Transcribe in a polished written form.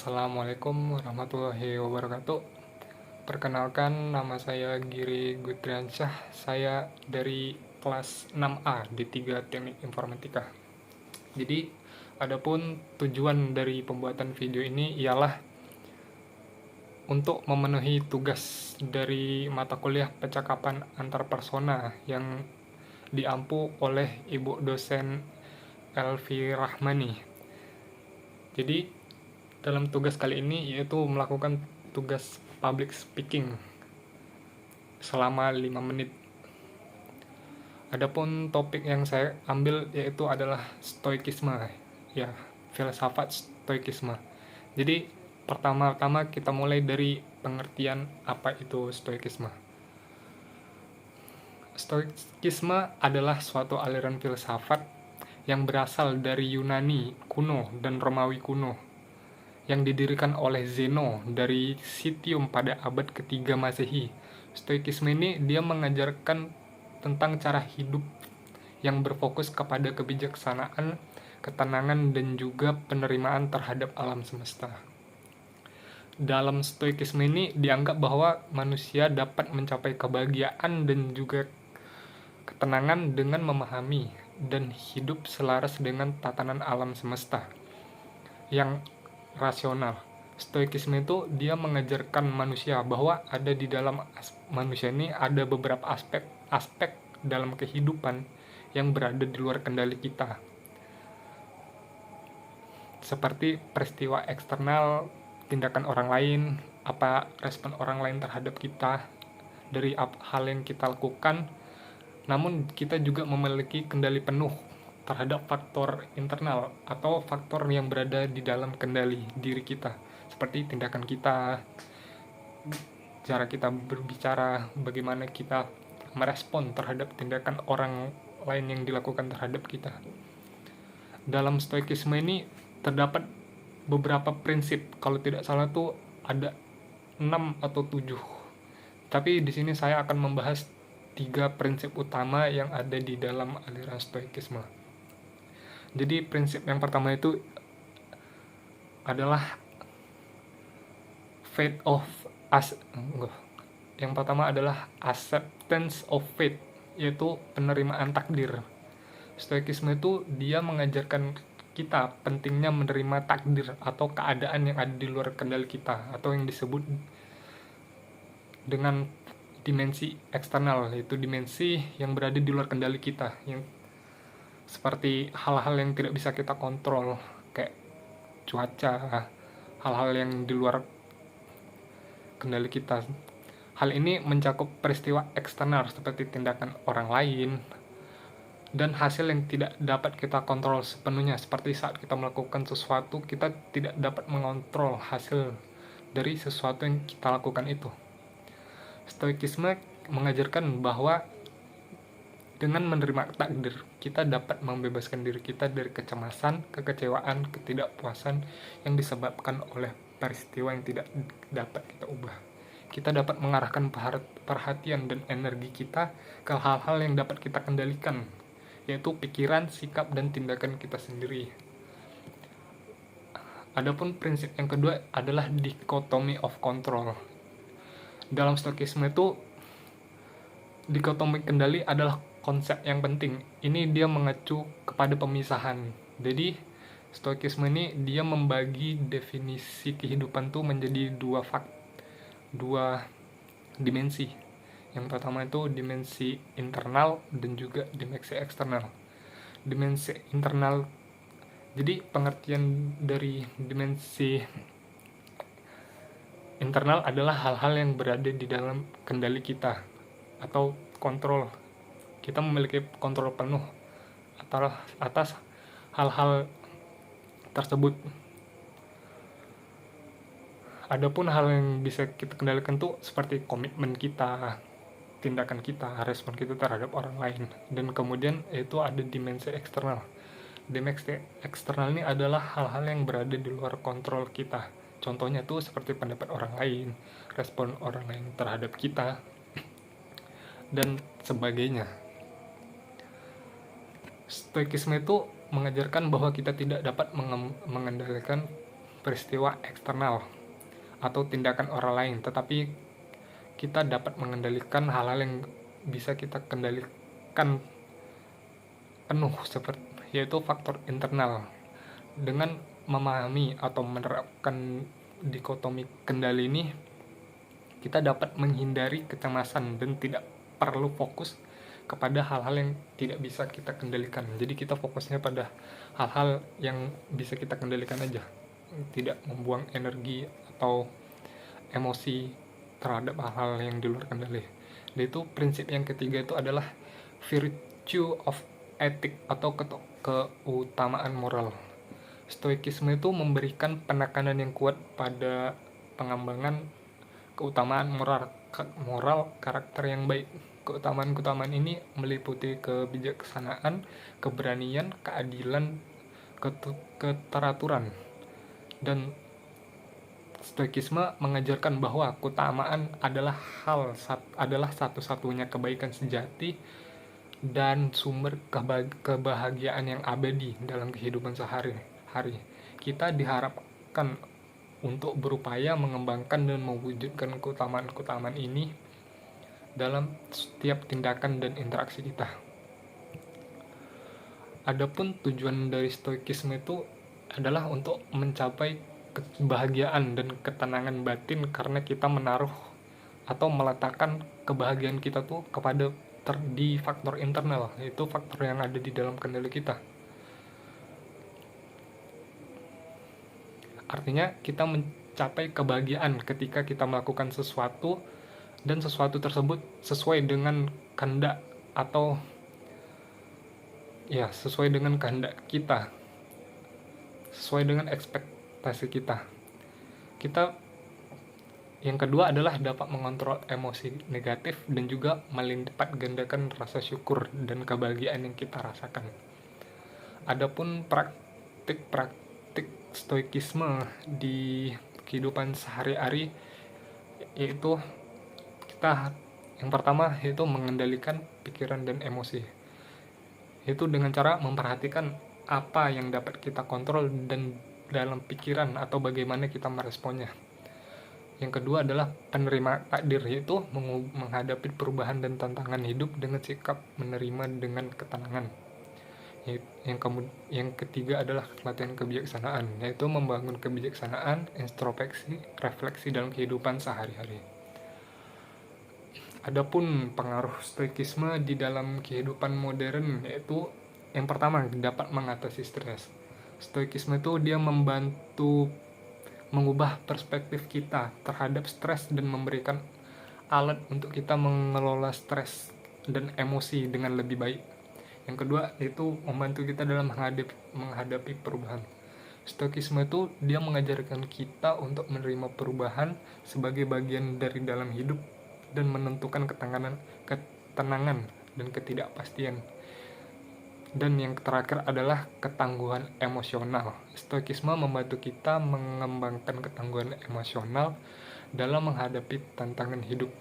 Assalamualaikum warahmatullahi wabarakatuh. Perkenalkan, nama saya Giri Gudriansyah. Saya dari kelas 6A di 3 Teknik Informatika. Jadi, adapun tujuan dari pembuatan video ini ialah untuk memenuhi tugas dari mata kuliah percakapan antar persona yang diampu oleh Ibu dosen Elvi Rahmani. Jadi, dalam tugas kali ini yaitu melakukan tugas public speaking selama 5 menit. Adapun topik yang saya ambil yaitu adalah stoikisme, ya, filsafat stoikisme. Jadi pertama-tama kita mulai dari pengertian apa itu stoikisme. Stoikisme adalah suatu aliran filsafat yang berasal dari Yunani kuno dan Romawi kuno, yang didirikan oleh Zeno dari Citium pada abad ketiga Masehi. Stoikisme ini dia mengajarkan tentang cara hidup yang berfokus kepada kebijaksanaan, ketenangan, dan juga penerimaan terhadap alam semesta. Dalam stoikisme ini dianggap bahwa manusia dapat mencapai kebahagiaan dan juga ketenangan dengan memahami dan hidup selaras dengan tatanan alam semesta yang rasional. Stoikisme itu dia mengajarkan manusia bahwa ada di dalam manusia ini ada beberapa aspek dalam kehidupan yang berada di luar kendali kita. Seperti peristiwa eksternal, tindakan orang lain, apa respon orang lain terhadap kita dari hal yang kita lakukan. Namun kita juga memiliki kendali penuh terhadap faktor internal atau faktor yang berada di dalam kendali diri kita, seperti tindakan kita, cara kita berbicara, bagaimana kita merespon terhadap tindakan orang lain yang dilakukan terhadap kita. Dalam stoikisme ini terdapat beberapa prinsip, kalau tidak salah tuh ada 6 atau 7. Tapi di sini saya akan membahas 3 prinsip utama yang ada di dalam aliran stoikisme. Jadi prinsip yang pertama itu adalah yang pertama adalah acceptance of fate, yaitu penerimaan takdir. Stoikisme itu dia mengajarkan kita pentingnya menerima takdir atau keadaan yang ada di luar kendali kita, atau yang disebut dengan dimensi eksternal, yaitu dimensi yang berada di luar kendali kita, yang seperti hal-hal yang tidak bisa kita kontrol, kayak cuaca, hal-hal yang di luar kendali kita. Hal ini mencakup peristiwa eksternal seperti tindakan orang lain dan hasil yang tidak dapat kita kontrol sepenuhnya, seperti saat kita melakukan sesuatu kita tidak dapat mengontrol hasil dari sesuatu yang kita lakukan itu. Stoikisme mengajarkan bahwa dengan menerima takdir, kita dapat membebaskan diri kita dari kecemasan, kekecewaan, ketidakpuasan yang disebabkan oleh peristiwa yang tidak dapat kita ubah. Kita dapat mengarahkan perhatian dan energi kita ke hal-hal yang dapat kita kendalikan, yaitu pikiran, sikap, dan tindakan kita sendiri. Adapun prinsip yang kedua adalah dichotomy of control. Dalam stoikisme itu, dikotomi kendali adalah konsep yang penting. Ini dia mengacu kepada pemisahan. Jadi stoikisme ini dia membagi definisi kehidupan tuh menjadi dua dimensi. Yang pertama itu dimensi internal dan juga dimensi eksternal. Dimensi internal, jadi pengertian dari dimensi internal adalah hal-hal yang berada di dalam kendali kita atau kontrol. Kita memiliki kontrol penuh atas hal-hal tersebut. Adapun hal yang bisa kita kendalikan tuh seperti komitmen kita, tindakan kita, respon kita terhadap orang lain. Dan kemudian itu ada dimensi eksternal. Dimensi eksternal ini adalah hal-hal yang berada di luar kontrol kita. Contohnya tuh seperti pendapat orang lain, respon orang lain terhadap kita, dan sebagainya. Stoikisme itu mengajarkan bahwa kita tidak dapat mengendalikan peristiwa eksternal atau tindakan orang lain, tetapi kita dapat mengendalikan hal-hal yang bisa kita kendalikan penuh, seperti yaitu faktor internal. Dengan memahami atau menerapkan dikotomi kendali ini, kita dapat menghindari kecemasan dan tidak perlu fokus kepada hal-hal yang tidak bisa kita kendalikan. Jadi kita fokusnya pada hal-hal yang bisa kita kendalikan aja, tidak membuang energi atau emosi terhadap hal-hal yang di luar kendali. Dan itu prinsip yang ketiga itu adalah virtue of ethic atau keutamaan moral. Stoikisme itu memberikan penekanan yang kuat pada pengembangan keutamaan moral karakter yang baik. Keutamaan-keutamaan ini meliputi kebijaksanaan, keberanian, keadilan, keteraturan. Dan Stoikisme mengajarkan bahwa keutamaan adalah satu-satunya kebaikan sejati dan sumber kebahagiaan yang abadi dalam kehidupan sehari-hari. Kita diharapkan untuk berupaya mengembangkan dan mewujudkan keutamaan-keutamaan ini dalam setiap tindakan dan interaksi kita. Adapun tujuan dari stoikisme itu adalah untuk mencapai kebahagiaan dan ketenangan batin, karena kita menaruh atau meletakkan kebahagiaan kita tuh kepada di faktor internal, yaitu faktor yang ada di dalam kendali kita. Artinya kita mencapai kebahagiaan ketika kita melakukan sesuatu dan sesuatu tersebut sesuai dengan kehendak atau sesuai dengan kehendak kita, sesuai dengan ekspektasi kita. Yang kedua adalah dapat mengontrol emosi negatif dan juga melipat gandakan rasa syukur dan kebahagiaan yang kita rasakan. Adapun praktik stoikisme di kehidupan sehari-hari, yaitu yang pertama yaitu mengendalikan pikiran dan emosi. Itu dengan cara memperhatikan apa yang dapat kita kontrol dan dalam pikiran atau bagaimana kita meresponnya. Yang kedua adalah penerima takdir, yaitu menghadapi perubahan dan tantangan hidup dengan sikap menerima dengan ketenangan. Yang ketiga adalah latihan kebijaksanaan, yaitu membangun kebijaksanaan, introspeksi, refleksi dalam kehidupan sehari-hari. Adapun pengaruh stoikisme di dalam kehidupan modern, yaitu yang pertama dapat mengatasi stres. Stoikisme itu dia membantu mengubah perspektif kita terhadap stres dan memberikan alat untuk kita mengelola stres dan emosi dengan lebih baik. Yang kedua itu membantu kita dalam menghadapi perubahan. Stoikisme itu dia mengajarkan kita untuk menerima perubahan sebagai bagian dari dalam hidup dan menentukan ketenangan dan ketidakpastian. Dan yang terakhir adalah ketangguhan emosional. Stoikisme membantu kita mengembangkan ketangguhan emosional dalam menghadapi tantangan hidup.